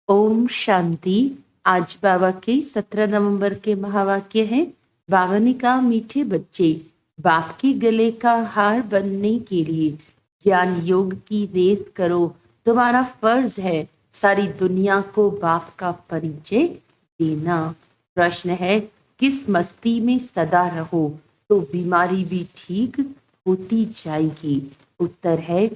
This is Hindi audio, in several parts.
ओम शांति। आज बाबा के 17 नवंबर के महावाक्य है। बाबा ने कहा, मीठे बच्चे, बाप के गले का हार बनने के लिए ज्ञान योग की रेस करो। तुम्हारा फर्ज है सारी दुनिया को बाप का परिचय देना। प्रश्न है, किस मस्ती में सदा रहो तो बीमारी भी ठीक होती जाएगी। उत्तर है,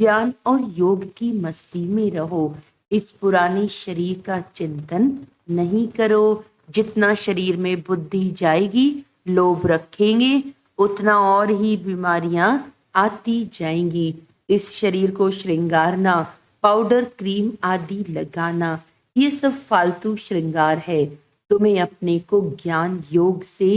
ज्ञान और योग की मस्ती में रहो। इस पुराने शरीर का चिंतन नहीं करो। जितना शरीर में बुद्धि जाएगी, लोभ रखेंगे, उतना और ही बीमारियां आती जाएंगी। इस शरीर को श्रृंगारना, पाउडर क्रीम आदि लगाना, ये सब फालतू श्रृंगार है। तुम्हें अपने को ज्ञान योग से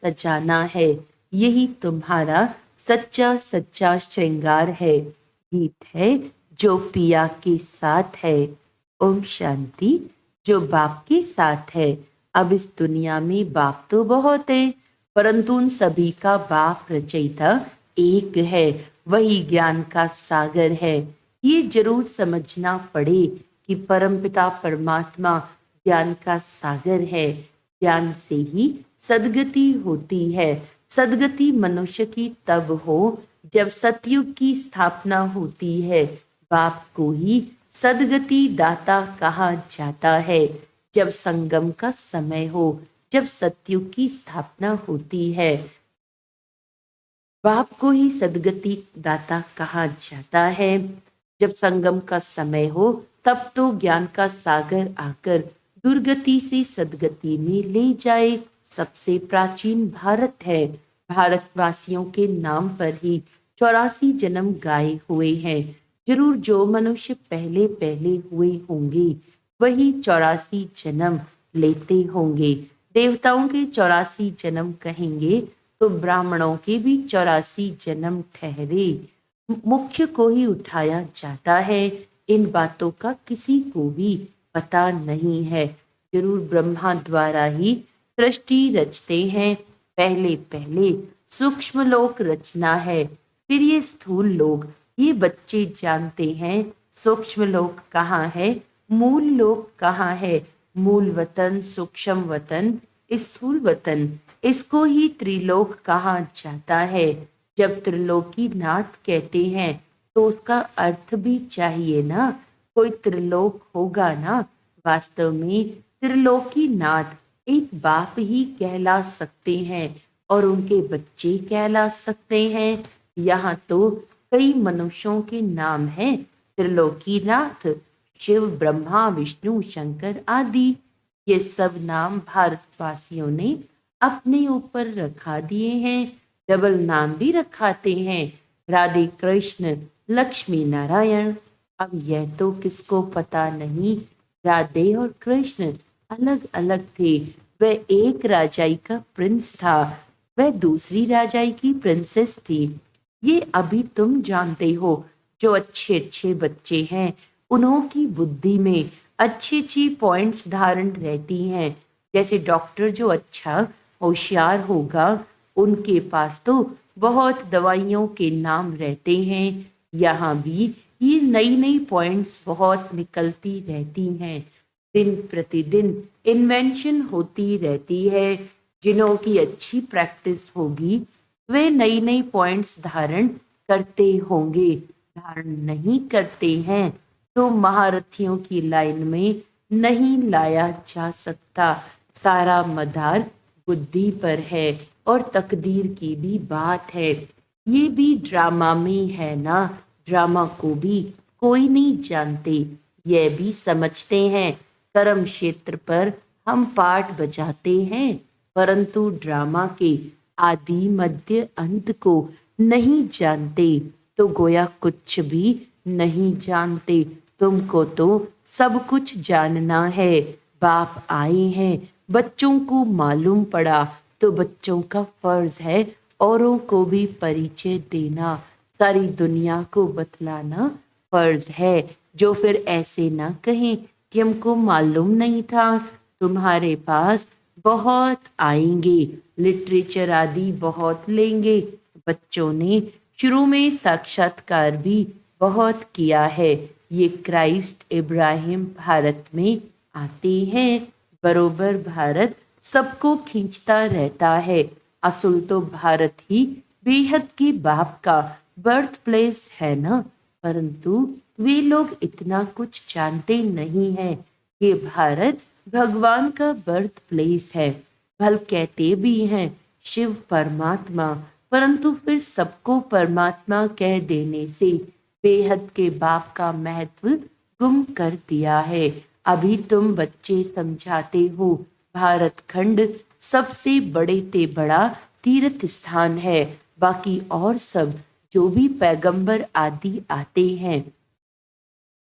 सजाना है। यही तुम्हारा सच्चा सच्चा श्रृंगार है। गीत है, जो पिया के साथ है। ओम शांति। जो बाप के साथ है। अब इस दुनिया में बाप तो बहुत है, परंतु उन सभी का बाप रचयिता एक है। वही ज्ञान का सागर है। ये जरूर समझना पड़े कि परमपिता परमात्मा ज्ञान का सागर है। ज्ञान से ही सदगति होती है। सदगति मनुष्य की तब हो जब सतयुग की स्थापना होती है। बाप को ही सदगति दाता कहा जाता है। जब संगम का समय हो, जब सतयुग की स्थापना होती है, बाप को ही सदगति दाता कहा जाता है। जब संगम का समय हो, तब तो ज्ञान का सागर आकर दुर्गति से सदगति में ले जाए। सबसे प्राचीन भारत है। भारतवासियों के नाम पर ही 84 जन्म गाए हुए हैं। जरूर जो मनुष्य पहले पहले हुए होंगे वही 84 जन्म लेते होंगे। देवताओं के 84 जन्म कहेंगे तो ब्राह्मणों के भी 84 जन्म ठहरे। मुख्य को ही उठाया जाता है। इन बातों का किसी को भी पता नहीं है। जरूर ब्रह्मा द्वारा ही सृष्टि रचते हैं। पहले पहले सूक्ष्म लोक रचना है, फिर ये स्थूल लोक। ये बच्चे जानते हैं सूक्ष्म लोक कहाँ है, मूल लोक कहाँ है। मूल वतन, सूक्ष्म वतन, स्थूल वतन, इसको ही त्रिलोक कहा जाता है। जब त्रिलोकी नाथ कहते हैं तो उसका अर्थ भी चाहिए ना। कोई त्रिलोक होगा ना। वास्तव में त्रिलोकी नाथ एक बाप ही कहला सकते हैं और उनके बच्चे कहला सकते हैं। यहाँ तो कई मनुष्यों के नाम हैं। त्रिलोकीनाथ, शिव, ब्रह्मा, विष्णु, शंकर आदि। ये सब नाम भारतवासियों ने अपने ऊपर रखा दिए हैं। डबल नाम भी रखाते हैं, राधे कृष्ण, लक्ष्मी नारायण। अब यह तो किसको पता नहीं, राधे और कृष्ण अलग अलग थे। वह एक राजाई का प्रिंस था, वह दूसरी राजाई की प्रिंसेस थी। ये अभी तुम जानते हो। जो अच्छे अच्छे बच्चे हैं, उन्हों की बुद्धि में अच्छी अच्छी पॉइंट्स धारण रहती हैं। जैसे डॉक्टर जो अच्छा होशियार होगा, उनके पास तो बहुत दवाइयों के नाम रहते हैं। यहाँ भी ये नई नई पॉइंट्स बहुत निकलती रहती हैं। दिन प्रतिदिन इन्वेंशन होती रहती है। जिन्हों की अच्छी प्रैक्टिस होगी वे नई नई पॉइंट्स धारण करते होंगे। धारण नहीं करते हैं तो महारथियों की लाइन में नहीं लाया जा सकता। सारा मदार बुद्धि पर है और तकदीर की भी बात है। ये भी ड्रामा में है ना। ड्रामा को भी कोई नहीं जानते, यह भी समझते हैं कर्म क्षेत्र पर हम पाठ बजाते हैं, परंतु ड्रामा के आदि मध्य अंत को नहीं जानते। तो गोया कुछ भी नहीं जानते। तुमको तो सब कुछ जानना है। बाप आए हैं, बच्चों को मालूम पड़ा तो बच्चों का फर्ज है औरों को भी परिचय देना। सारी दुनिया को बतलाना फर्ज है। जो फिर ऐसे ना कहें कि हमको मालूम नहीं था। तुम्हारे पास बहुत आएंगे, लिटरेचर आदि बहुत लेंगे। बच्चों ने शुरू में साक्षात्कार भी बहुत किया है। ये क्राइस्ट इब्राहिम भारत में आते हैं। बरोबर भारत सबको खींचता रहता है। असल तो भारत ही बेहद के बाप का बर्थ प्लेस है ना, परंतु वे लोग इतना कुछ जानते नहीं हैं कि भारत भगवान का बर्थ प्लेस है। भल कहते भी हैं शिव परमात्मा, परंतु फिर सबको परमात्मा कह देने से बेहद के बाप का महत्व गुम कर दिया है। अभी तुम बच्चे समझाते हो भारत खंड सबसे बड़े ते बड़ा तीर्थ स्थान है। बाकी और सब जो भी पैगंबर आदि आते हैं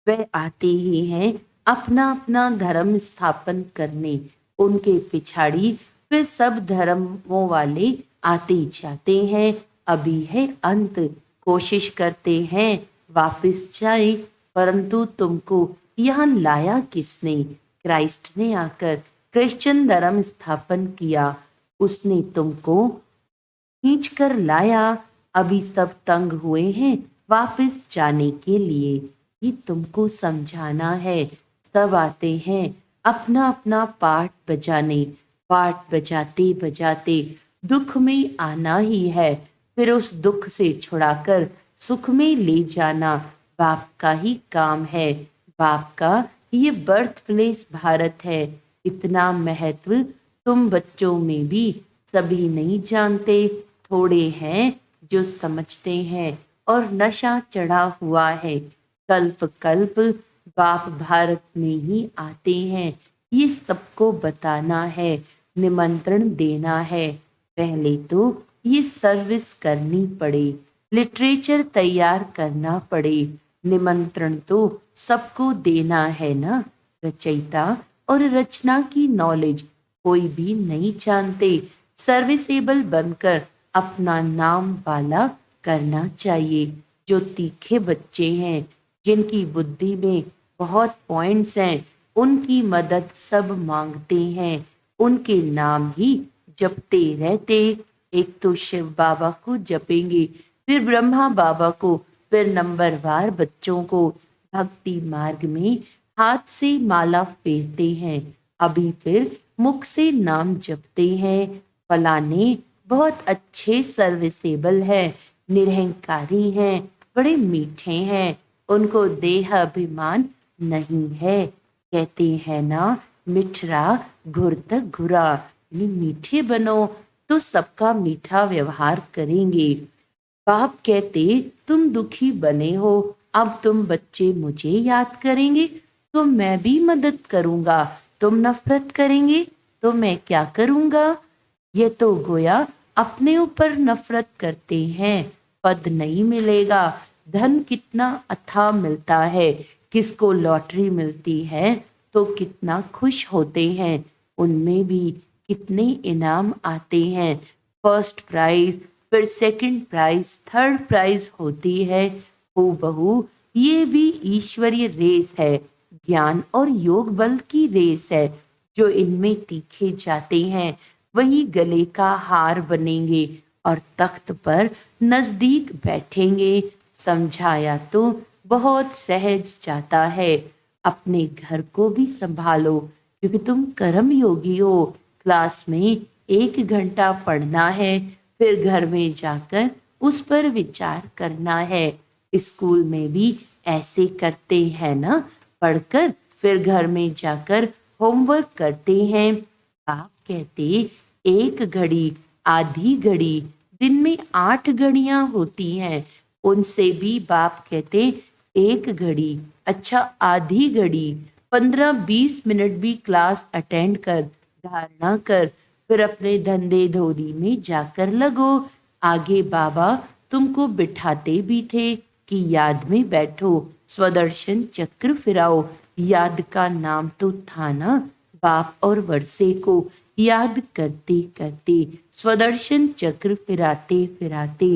वह आते ही हैं अपना अपना धर्म स्थापन करने। उनके पिछाड़ी फिर सब धर्मों वाले आते जाते हैं। अभी है अंत, कोशिश करते हैं वापस जाए, परंतु तुमको यहाँ लाया किसने? क्राइस्ट ने आकर क्रिश्चियन धर्म स्थापन किया। उसने तुमको खींच कर लाया। अभी सब तंग हुए हैं वापस जाने के लिए। ये तुमको समझाना है। सब आते हैं अपना अपना पार्ट बजाने। पार्ट बजाते बजाते दुख में आना ही है, फिर उस दुख से छुड़ाकर सुख में ले जाना बाप का ही काम है। बाप का ये बर्थ प्लेस भारत है। इतना महत्व तुम बच्चों में भी सभी नहीं जानते। थोड़े हैं जो समझते हैं और नशा चढ़ा हुआ है। कल्प कल्प बाप भारत में ही आते हैं। ये सबको बताना है, निमंत्रण देना है। पहले तो ये सर्विस करनी पड़े, लिटरेचर तैयार करना पड़े। निमंत्रण तो सबको देना है ना। रचयिता और रचना की नॉलेज कोई भी नहीं जानते। सर्विसेबल बनकर अपना नाम वाला करना चाहिए। जो तीखे बच्चे हैं, जिनकी बुद्धि में बहुत पॉइंट्स हैं, उनकी मदद सब मांगते हैं। उनके नाम ही जपते रहते। एक तो शिव बाबा को जपेंगे, फिर ब्रह्मा बाबा को, फिर नंबरवार बच्चों को भक्ति मार्ग में हाथ से माला फेरते हैं। अभी फिर मुख से नाम जपते हैं। फलाने बहुत अच्छे सर्विसेबल हैं, निरहंकारी हैं, बड़े मीठे हैं, उनको देह अभिमान नहीं है। कहते हैं ना, मिठरा घुर तक घुरा, यानी मीठे बनो तो सबका मीठा व्यवहार करेंगे। बाप कहते तुम दुखी बने हो, अब तुम बच्चे मुझे याद करेंगे तो मैं भी मदद करूंगा। तुम नफरत करेंगे तो मैं क्या करूंगा? ये तो गोया अपने ऊपर नफरत करते हैं। पद नहीं मिलेगा। धन कितना अथाह मिलता है। किसको लॉटरी मिलती है तो कितना खुश होते हैं। उनमें भी कितने इनाम आते हैं। फर्स्ट प्राइज, फिर सेकंड प्राइज, थर्ड प्राइज होती है। हूबहू ये भी ईश्वरीय रेस है, ज्ञान और योग बल की रेस है। जो इनमें तीखे जाते हैं वही गले का हार बनेंगे और तख्त पर नजदीक बैठेंगे। समझाया तो बहुत सहज जाता है। अपने घर को भी संभालो, क्योंकि तुम कर्म योगी हो। क्लास में 1 घंटा पढ़ना है, फिर घर में जाकर उस पर विचार करना है। स्कूल में भी ऐसे करते हैं ना, पढ़कर फिर घर में जाकर होमवर्क करते हैं। आप कहते 1 घड़ी, आधी घड़ी, दिन में 8 घड़ियां होती हैं। उनसे भी बाप कहते 1 घड़ी, अच्छा आधी घड़ी, 15-20 मिनट भी क्लास अटेंड कर, धारणा कर, फिर अपने धंधे धोरी में जाकर लगो। आगे बाबा तुमको बिठाते भी थे कि याद में बैठो, स्वदर्शन चक्र फिराओ। याद का नाम तो था ना। बाप और वर्षे को याद करते करते, स्वदर्शन चक्र फिराते फिराते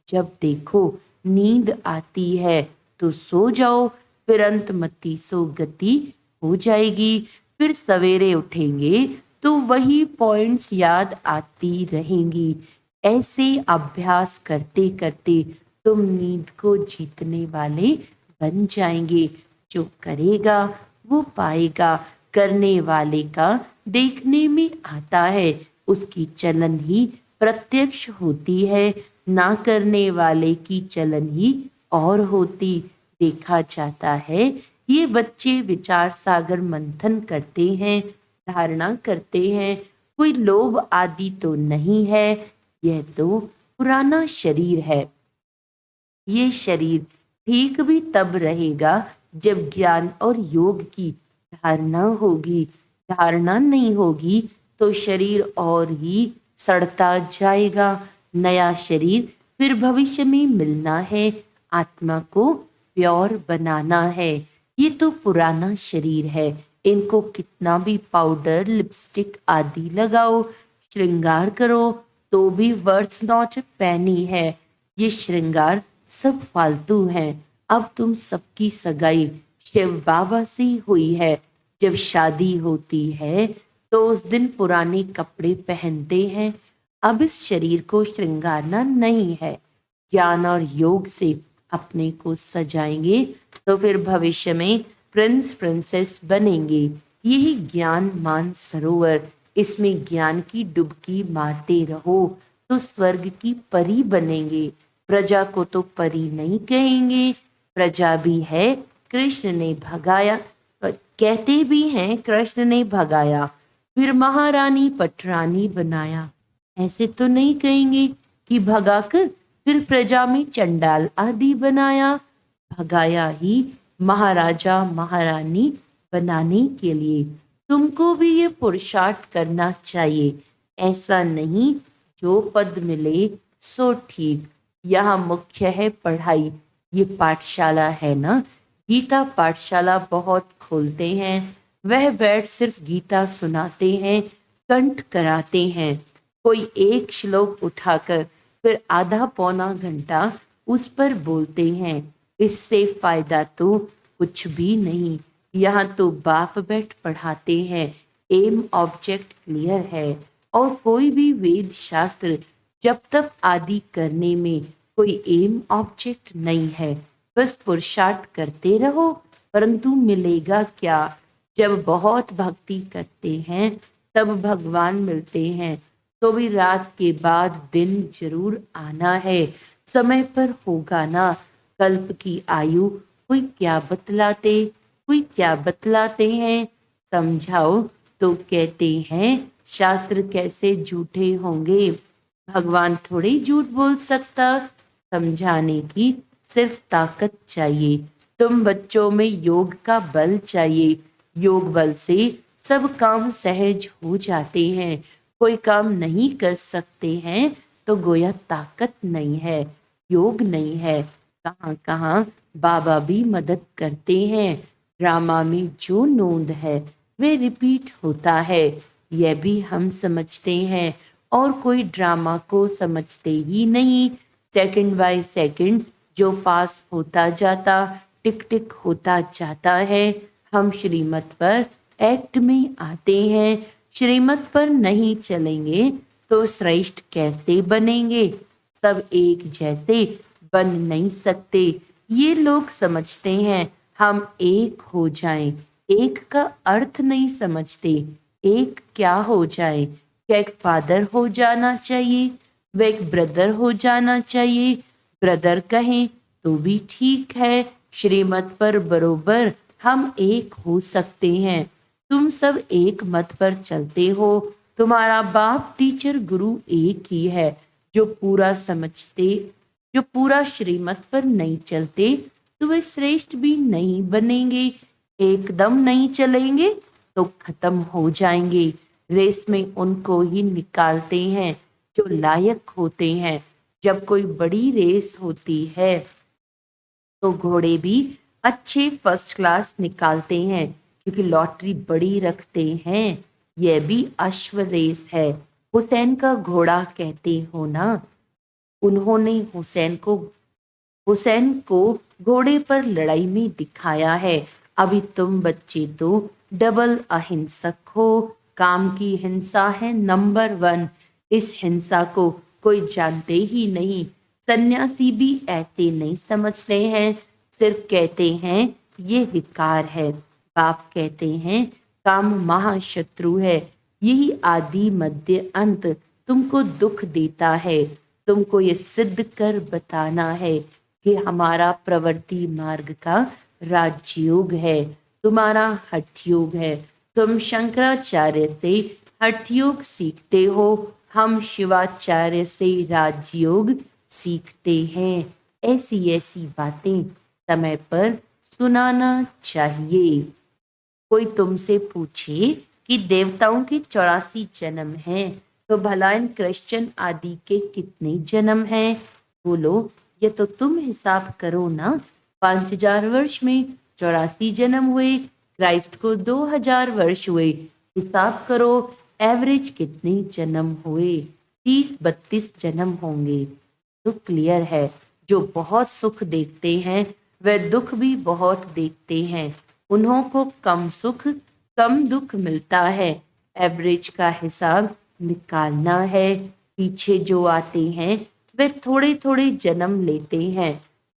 जब देखो नींद आती है तो सो जाओ। फिर अंतमती सो गति हो जाएगी। फिर सवेरे उठेंगे तो वही पॉइंट्स याद आती रहेंगी। ऐसे अभ्यास करते करते तुम नींद को जीतने वाले बन जाएंगे। जो करेगा वो पाएगा। करने वाले का देखने में आता है, उसकी चलन ही प्रत्यक्ष होती है। ना करने वाले की चलन ही और होती। देखा जाता है ये बच्चे विचार सागर मंथन करते हैं, धारणा करते हैं। कोई लोभ आदि तो नहीं है, यह तो पुराना शरीर है। ये शरीर ठीक भी तब रहेगा जब ज्ञान और योग की धारणा होगी। धारणा नहीं होगी तो शरीर और ही सड़ता जाएगा। नया शरीर फिर भविष्य में मिलना है, आत्मा को प्योर बनाना है। ये तो पुराना शरीर है, इनको कितना भी पाउडर लिपस्टिक आदि लगाओ, श्रृंगार करो तो भी वर्थ नॉट पैनी है। ये श्रृंगार सब फालतू हैं। अब तुम सबकी सगाई शिव बाबा से हुई है। जब शादी होती है तो उस दिन पुराने कपड़े पहनते हैं। अब इस शरीर को श्रृंगारना नहीं है। ज्ञान और योग से अपने को सजाएंगे तो फिर भविष्य में प्रिंस प्रिंसेस बनेंगे। यही ज्ञान मान सरोवर, इसमें ज्ञान की डुबकी मारते रहो तो स्वर्ग की परी बनेंगे। प्रजा को तो परी नहीं कहेंगे, प्रजा भी है कृष्ण ने भगाया, कहते भी हैं कृष्ण ने भगाया, फिर महारानी पटरानी बनाया। ऐसे तो नहीं कहेंगे कि भगाकर फिर प्रजा में चंडाल आदि बनाया। भगाया ही महाराजा महारानी बनाने के लिए। तुमको भी ये पुरुषार्थ करना चाहिए। ऐसा नहीं जो पद मिले सो ठीक। यहाँ मुख्य है पढ़ाई। ये पाठशाला है ना, गीता पाठशाला बहुत खोलते हैं। वह बैठ सिर्फ गीता सुनाते हैं, कंठ कराते हैं। कोई एक श्लोक उठाकर फिर आधा पौना घंटा उस पर बोलते हैं। इससे फायदा तो कुछ भी नहीं। यहाँ तो बाप बैठ पढ़ाते हैं, एम ऑब्जेक्ट क्लियर है। और कोई भी वेद शास्त्र जब तक आदि करने में कोई एम ऑब्जेक्ट नहीं है, बस पुरुषार्थ करते रहो। परंतु मिलेगा क्या? जब बहुत भक्ति करते हैं तब भगवान मिलते हैं। तो भी रात के बाद दिन जरूर आना है, समय पर होगा ना। कल्प की आयु कोई क्या बतलाते, कोई क्या बतलाते हैं। समझाओ तो कहते हैं शास्त्र कैसे झूठे होंगे। भगवान थोड़ी झूठ बोल सकता। समझाने की सिर्फ ताकत चाहिए। तुम बच्चों में योग का बल चाहिए। योग बल से सब काम सहज हो जाते हैं। कोई काम नहीं कर सकते हैं तो गोया ताकत नहीं है, योग नहीं है। कहाँ कहाँ बाबा भी मदद करते हैं। ड्रामा में जो नोंद है वे रिपीट होता है, यह भी हम समझते हैं। और कोई ड्रामा को समझते ही नहीं। सेकंड बाय सेकंड जो पास होता जाता, टिक टिक होता जाता है। हम श्रीमत पर एक्ट में आते हैं। श्रीमत पर नहीं चलेंगे तो श्रेष्ठ कैसे बनेंगे? सब एक जैसे बन नहीं सकते। ये लोग समझते हैं हम एक हो जाएं। एक का अर्थ नहीं समझते। एक क्या हो जाए? क्या एक फादर हो जाना चाहिए? वे एक ब्रदर हो जाना चाहिए। ब्रदर कहें तो भी ठीक है। श्रीमत पर बरोबर हम एक हो सकते हैं। तुम सब एक मत पर चलते हो। तुम्हारा बाप टीचर गुरु एक ही है। जो पूरा समझते, जो पूरा श्रीमत पर नहीं चलते तो वे श्रेष्ठ भी नहीं बनेंगे। एकदम नहीं चलेंगे तो खत्म हो जाएंगे। रेस में उनको ही निकालते हैं जो लायक होते हैं। जब कोई बड़ी रेस होती है तो घोड़े भी अच्छे फर्स्ट क्लास निकालते हैं क्योंकि लॉटरी बड़ी रखते हैं। यह भी अश्व रेस है। हुसैन का घोड़ा कहते हो ना। उन्होंने हुसैन को घोड़े पर लड़ाई में दिखाया है। अभी तुम बच्चे तो डबल अहिंसक हो। काम की हिंसा है नंबर 1। इस हिंसा को कोई जानते ही नहीं। सन्यासी भी ऐसे नहीं समझते हैं। सिर्फ कहते हैं ये विकार है। बाप कहते हैं काम महाशत्रु है, यही आदि मध्य अंत तुमको दुख देता है। तुमको ये सिद्ध कर बताना है कि हमारा प्रवृत्ति मार्ग का राजयोग है, तुम्हारा हठ योग है। तुम शंकराचार्य से हठ योग सीखते हो, हम शिवाचार्य से राजयोग सीखते हैं। ऐसी ऐसी बातें समय पर सुनाना चाहिए। कोई तुमसे पूछे कि देवताओं के 84 जन्म हैं, तो भला इन क्रिश्चियन आदि के कितने जन्म हैं? बोलो ये तो तुम हिसाब करो ना। 5000 वर्ष में 84 जन्म हुए, क्राइस्ट को 2000 वर्ष हुए, हिसाब करो एवरेज कितने जन्म हुए? 30-32 जन्म होंगे। तो क्लियर है, जो बहुत सुख देखते हैं वह दुख भी बहुत देखते हैं। उन्हों को कम सुख कम दुख मिलता है। एवरेज का हिसाब निकालना है। पीछे जो आते हैं वे थोड़े थोड़े जन्म लेते हैं।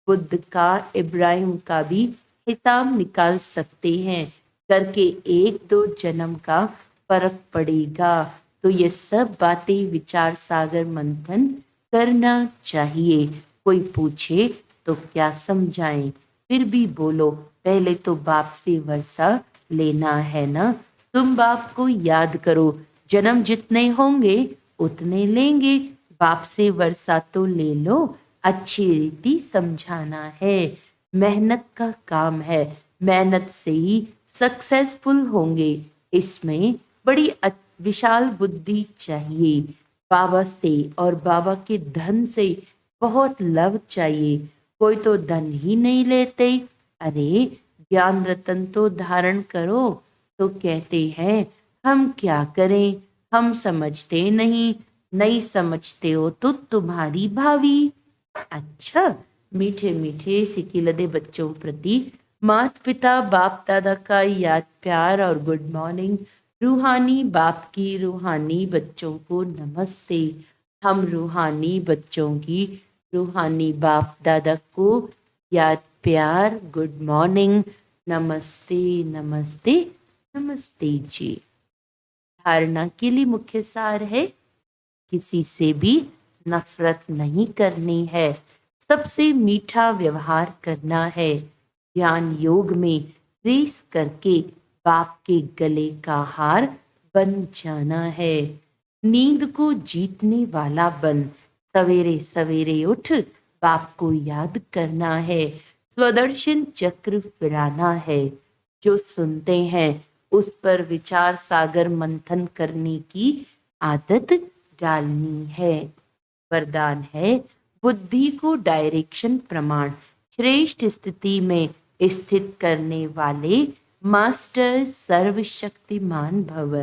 बुद्ध का, इब्राहिम का भी हिसाब निकाल सकते हैं। करके 1-2 जन्म का फर्क पड़ेगा। तो ये सब बातें विचार सागर मंथन करना चाहिए। कोई पूछे तो क्या समझाएं? फिर भी बोलो, पहले तो बाप से वर्षा लेना है ना। तुम बाप को याद करो, जन्म जितने होंगे उतने लेंगे। बाप से वर्षा तो ले लो, अच्छी रीति समझाना है। मेहनत का काम है, मेहनत से ही सक्सेसफुल होंगे। इसमें बड़ी विशाल बुद्धि चाहिए। बाबा से और बाबा के धन से बहुत लव चाहिए। कोई तो धन ही नहीं लेते। अरे ज्ञान रतन तो धारण करो, तो कहते हैं हम क्या करें, हम समझते नहीं। नहीं समझते हो तो तुम्हारी भावी। अच्छा, मीठे मीठे सिकिलदे बच्चों प्रति माता पिता बाप दादा का याद प्यार और गुड मॉर्निंग। रूहानी बाप की रूहानी बच्चों को नमस्ते। हम रूहानी बच्चों की रूहानी बाप दादा को याद प्यार गुड मॉर्निंग, नमस्ते नमस्ते नमस्ते जी। धारणा के लिए मुख्य सार है, किसी से भी नफरत नहीं करनी है, सबसे मीठा व्यवहार करना है। ज्ञान योग में रेस करके बाप के गले का हार बन जाना है। नींद को जीतने वाला बन सवेरे सवेरे उठ बाप को याद करना है। स्वदर्शन चक्र फिराना है। जो सुनते हैं उस पर विचार सागर मंथन करने की आदत डालनी है। वरदान है, बुद्धि को डायरेक्शन प्रमाण श्रेष्ठ स्थिति में स्थित करने वाले मास्टर सर्वशक्तिमान भव।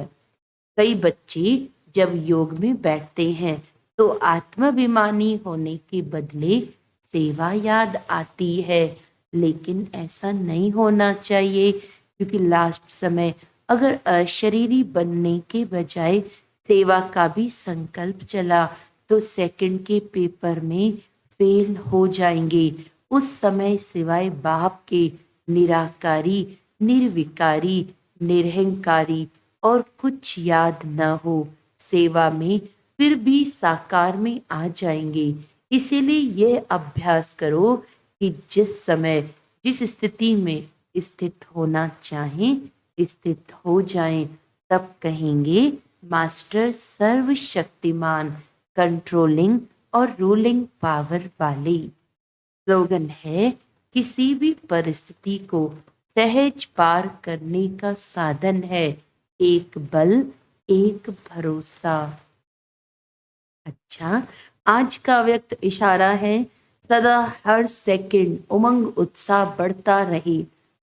कई बच्चे जब योग में बैठते हैं तो आत्माभिमानी होने के बदले सेवा याद आती है, लेकिन ऐसा नहीं होना चाहिए। क्योंकि लास्ट समय अगर अशरीरी बनने के बजाय सेवा का भी संकल्प चला तो सेकंड के पेपर में फेल हो जाएंगे। उस समय सिवाय बाप के निराकारी, निर्विकारी, निरहंकारी और कुछ याद न हो, सेवा में फिर भी साकार में आ जाएंगे। इसीलिए यह अभ्यास करो कि जिस समय जिस स्थिति में स्थित होना चाहें स्थित हो जाएं, तब कहेंगे मास्टर सर्वशक्तिमान, कंट्रोलिंग और रूलिंग पावर वाले। स्लोगन है, किसी भी परिस्थिति को सहज पार करने का साधन है, एक बल एक भरोसा। अच्छा, आज का व्यक्त इशारा है, सदा हर सेकंड उमंग उत्साह बढ़ता रहे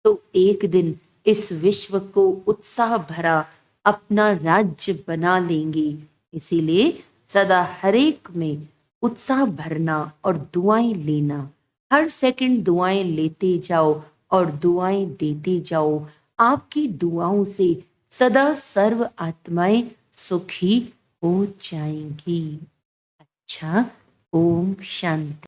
तो एक दिन इस विश्व को उत्साह भरा अपना राज्य बना लेंगे। इसीलिए सदा हर एक में उत्साह भरना और दुआएं लेना। हर सेकंड दुआएं लेते जाओ और दुआएं देते जाओ। आपकी दुआओं से सदा सर्व आत्माएं सुखी हो जाएंगी। अच्छा, ओम शांति।